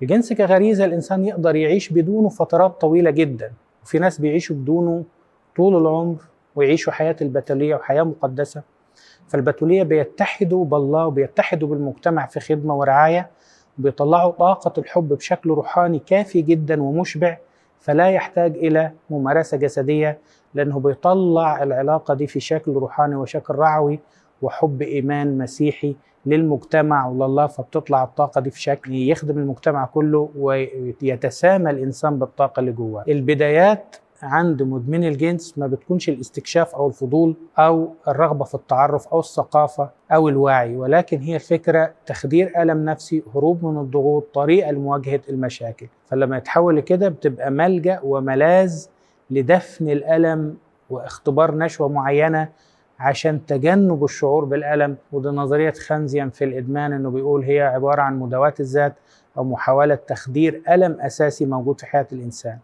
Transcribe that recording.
الجنس كغريزة الإنسان يقدر يعيش بدونه فترات طويلة جدا، وفي ناس بيعيشوا بدونه طول العمر ويعيشوا حياة البتولية وحياة مقدسة. فالبتولية بيتحدوا بالله وبيتحدوا بالمجتمع في خدمة ورعاية، وبيطلعوا طاقة الحب بشكل روحاني كافي جدا ومشبع، فلا يحتاج إلى ممارسة جسدية، لأنه بيطلع العلاقة دي في شكل روحاني وشكل رعوي وحب إيمان مسيحي للمجتمع ولله، فبتطلع الطاقة دي في شكل يخدم المجتمع كله ويتسامى الإنسان بالطاقة اللي جواه. البدايات عند مدمن الجنس ما بتكونش الاستكشاف أو الفضول أو الرغبة في التعرف أو الثقافة أو الوعي، ولكن هي الفكرة تخدير ألم نفسي، هروب من الضغوط، طريقة لمواجهة المشاكل. فلما يتحول لكده بتبقى ملجأ وملاذ لدفن الألم واختبار نشوة معينة عشان تجنب الشعور بالألم. وده نظرية خانزيان في الإدمان، إنه بيقول هي عبارة عن مداواة الذات أو محاولة تخدير ألم أساسي موجود في حياة الإنسان.